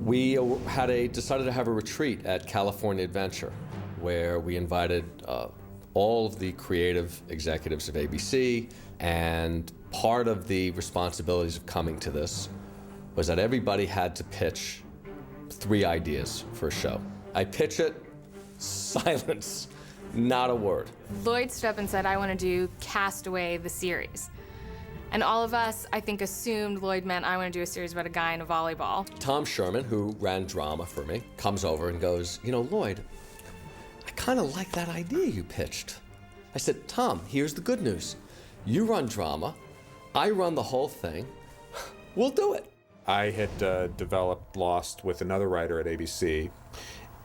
We decided to have a retreat at California Adventure, where we invited all of the creative executives of ABC, and part of the responsibilities of coming to this was that everybody had to pitch 3 ideas for a show. I pitch it, silence, not a word. Lloyd stood up and said, I want to do Castaway, the series. And all of us, I think, assumed Lloyd meant I want to do a series about a guy in a volleyball. Tom Sherman, who ran drama for me, comes over and goes, you know, Lloyd, I kind of like that idea you pitched. I said, Tom, here's the good news. You run drama, I run the whole thing, we'll do it. I had developed Lost with another writer at ABC,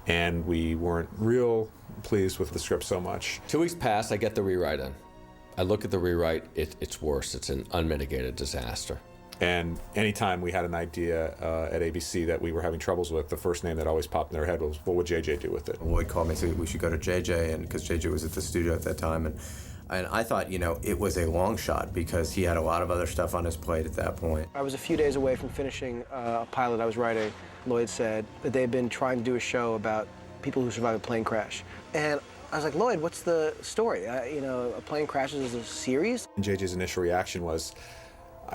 and we weren't real pleased with the script so much. 2 weeks pass, I get the rewrite in. I look at the rewrite, it's worse. It's an unmitigated disaster. And anytime we had an idea at ABC that we were having troubles with, the first name that always popped in their head was, what would JJ do with it? Lloyd called me and said we should go to JJ, and because JJ was at the studio at that time. And I thought, you know, it was a long shot because he had a lot of other stuff on his plate at that point. I was a few days away from finishing a pilot I was writing. Lloyd said that they had been trying to do a show about people who survived a plane crash. And I was like, Lloyd, what's the story? You know, a plane crashes is a series? And JJ's initial reaction was,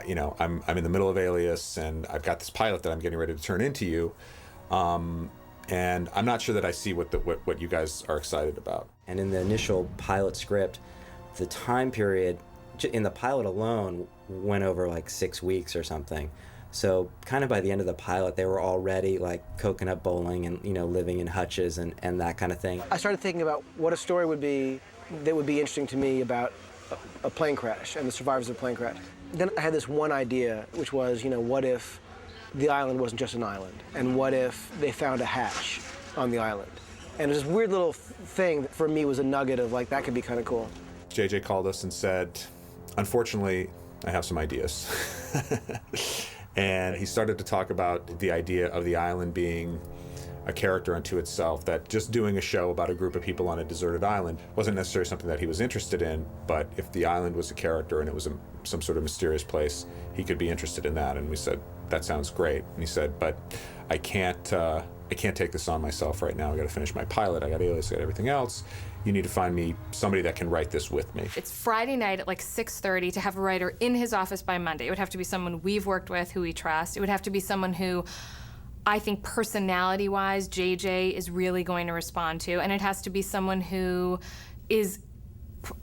you know, I'm in the middle of Alias, and I've got this pilot that I'm getting ready to turn into you, and I'm not sure that I see what you guys are excited about. And in the initial pilot script, the time period in the pilot alone went over like 6 weeks or something. So kind of by the end of the pilot, they were already like coconut bowling and, you know, living in hutches and that kind of thing. I started thinking about what a story would be that would be interesting to me about a plane crash and the survivors of a plane crash. Then I had this one idea, which was, you know, what if the island wasn't just an island? And what if they found a hatch on the island? And it was this weird little thing that for me was a nugget of like, that could be kind of cool. JJ called us and said, unfortunately, I have some ideas. And he started to talk about the idea of the island being a character unto itself, that just doing a show about a group of people on a deserted island wasn't necessarily something that he was interested in, but if the island was a character and it was some sort of mysterious place, he could be interested in that. And we said, that sounds great. And he said, but I can't take this on myself right now. I gotta finish my pilot, I got Alias, I got everything else. You need to find me somebody that can write this with me. It's Friday night at like 6:30 to have a writer in his office by Monday. It would have to be someone we've worked with, who we trust. It would have to be someone who I think personality-wise, JJ is really going to respond to. And it has to be someone who is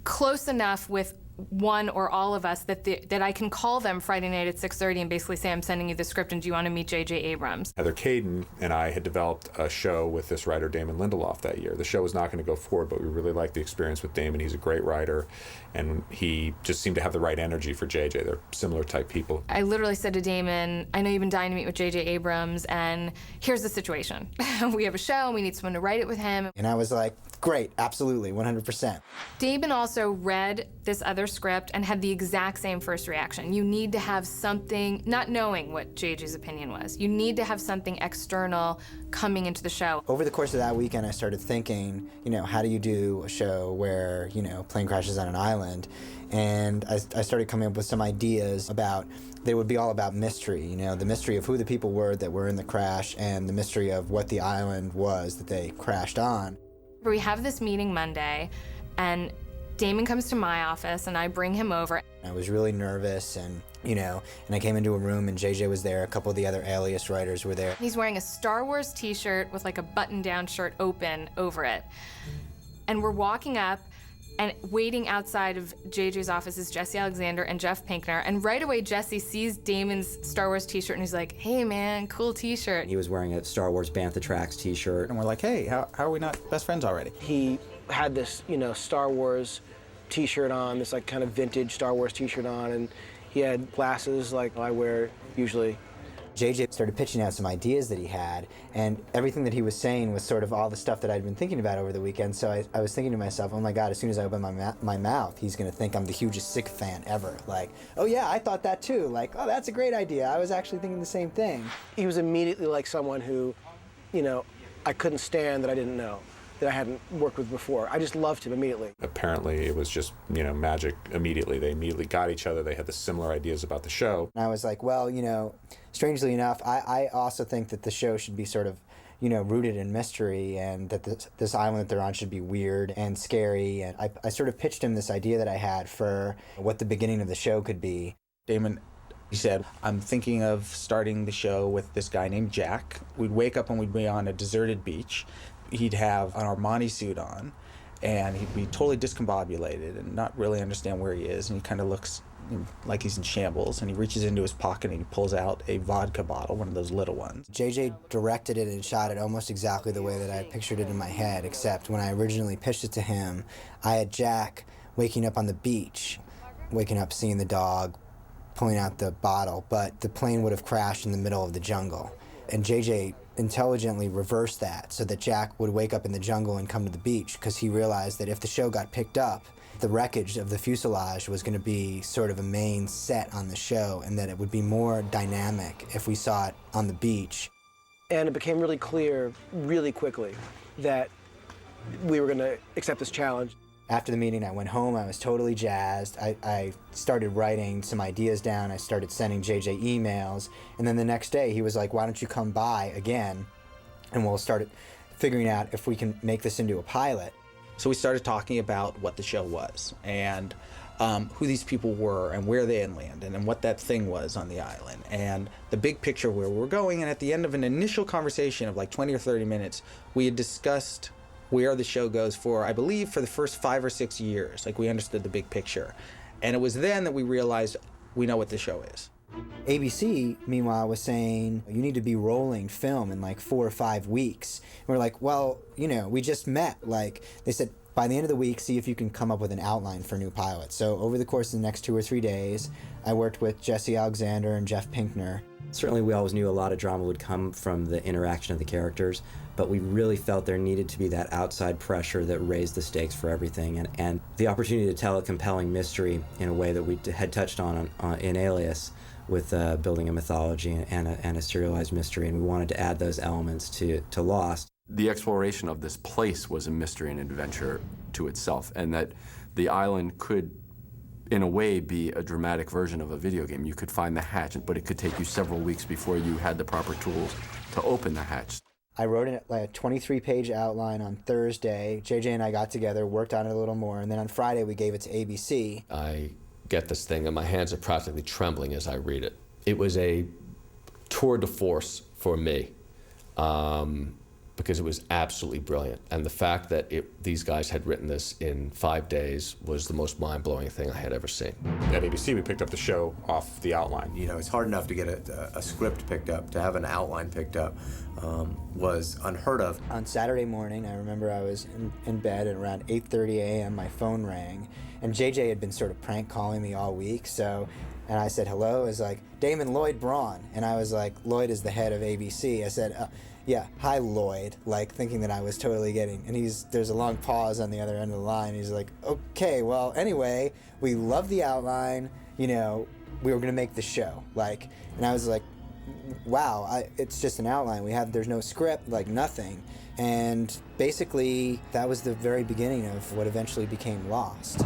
close enough with one or all of us that I can call them Friday night at 6:30 and basically say, I'm sending you the script and do you want to meet J.J. Abrams? Heather Caden and I had developed a show with this writer, Damon Lindelof, that year. The show was not going to go forward, but we really liked the experience with Damon. He's a great writer, and he just seemed to have the right energy for J.J. They're similar type people. I literally said to Damon, I know you've been dying to meet with J.J. Abrams, and here's the situation. We have a show, and we need someone to write it with him. And I was like, great, absolutely, 100%. Damon also read this other script and had the exact same first reaction. You need to have something, not knowing what JJ's opinion was, you need to have something external coming into the show. Over the course of that weekend, I started thinking, you know, how do you do a show where, you know, plane crashes on an island? And I started coming up with some ideas about, they would be all about mystery, you know, the mystery of who the people were that were in the crash and the mystery of what the island was that they crashed on. We have this meeting Monday, and Damon comes to my office, and I bring him over. I was really nervous, and, you know, and I came into a room, and JJ was there, a couple of the other Alias writers were there. He's wearing a Star Wars t-shirt with like a button-down shirt open over it. And we're walking up, and waiting outside of JJ's office is Jesse Alexander and Jeff Pinkner, and right away Jesse sees Damon's Star Wars t-shirt, and he's like, hey man, cool t-shirt. He was wearing a Star Wars Bantha Tracks t-shirt. And we're like, hey, how are we not best friends already? He had this, you know, Star Wars t-shirt on, this like kind of vintage Star Wars t-shirt on, and he had glasses like I wear usually. JJ started pitching out some ideas that he had, and everything that he was saying was sort of all the stuff that I'd been thinking about over the weekend. So I was thinking to myself, oh my God, as soon as I open my mouth, he's going to think I'm the hugest sycophant ever. Like, oh yeah, I thought that too. Like, oh, that's a great idea. I was actually thinking the same thing. He was immediately like someone who, you know, I couldn't stand that I didn't know. that I hadn't worked with before. I just loved him immediately. Apparently it was just, magic immediately. They immediately got each other. They had the similar ideas about the show. And I was like, well, strangely enough, I also think that the show should be sort of, rooted in mystery, and that this island that they're on should be weird and scary. And I sort of pitched him this idea that I had for what the beginning of the show could be. Damon, he said, I'm thinking of starting the show with this guy named Jack. We'd wake up and we'd be on a deserted beach. He'd have an Armani suit on, and he'd be totally discombobulated and not really understand where he is. And he kind of looks like he's in shambles, and he reaches into his pocket and he pulls out a vodka bottle, one of those little ones. JJ directed it and shot it almost exactly the way that I pictured it in my head, except when I originally pitched it to him, I had Jack waking up on the beach, waking up seeing the dog, pulling out the bottle, but the plane would have crashed in the middle of the jungle. And JJ intelligently reversed that so that Jack would wake up in the jungle and come to the beach, because he realized that if the show got picked up, the wreckage of the fuselage was going to be sort of a main set on the show, and that it would be more dynamic if we saw it on the beach. And it became really clear really quickly that we were going to accept this challenge. After the meeting, I went home. I was totally jazzed. I started writing some ideas down. I started sending JJ emails. And then the next day, he was like, why don't you come by again, and we'll start figuring out if we can make this into a pilot. So we started talking about what the show was, and who these people were, and where they had landed, and what that thing was on the island, and the big picture where we were going. And at the end of an initial conversation of like 20 or 30 minutes, we had discussed where the show goes for, I believe, for the first 5 or 6 years. Like, we understood the big picture. And it was then that we realized we know what the show is. ABC, meanwhile, was saying, you need to be rolling film in like 4 or 5 weeks. And we're like, well, we just met. Like, they said, by the end of the week, see if you can come up with an outline for a new pilot. So over the course of the next 2 or 3 days, I worked with Jesse Alexander and Jeff Pinkner. Certainly we always knew a lot of drama would come from the interaction of the characters, but we really felt there needed to be that outside pressure that raised the stakes for everything, and the opportunity to tell a compelling mystery in a way that we had touched on in Alias, with building a mythology and a serialized mystery, and we wanted to add those elements to Lost. The exploration of this place was a mystery and adventure to itself, and that the island could, in a way, be a dramatic version of a video game. You could find the hatch, but it could take you several weeks before you had the proper tools to open the hatch. I wrote a 23-page outline on Thursday. JJ and I got together, worked on it a little more, and then on Friday we gave it to ABC. I get this thing, and my hands are practically trembling as I read it. It was a tour de force for me, because it was absolutely brilliant. And the fact that these guys had written this in 5 days was the most mind-blowing thing I had ever seen. At ABC, we picked up the show off the outline. It's hard enough to get a script picked up. To have an outline picked up was unheard of. On Saturday morning, I remember I was in bed, and around 8:30 a.m. my phone rang, and JJ had been sort of prank calling me all week, and I said hello. It was like, Damon Lloyd Braun, and I was like, Lloyd is the head of ABC. I said, yeah, hi Lloyd, like thinking that I was totally getting, and there's a long pause on the other end of the line. He's like, okay, well, anyway, we love the outline, we were gonna make the show, and I was like, wow, it's just an outline. There's no script, nothing. And basically, that was the very beginning of what eventually became Lost.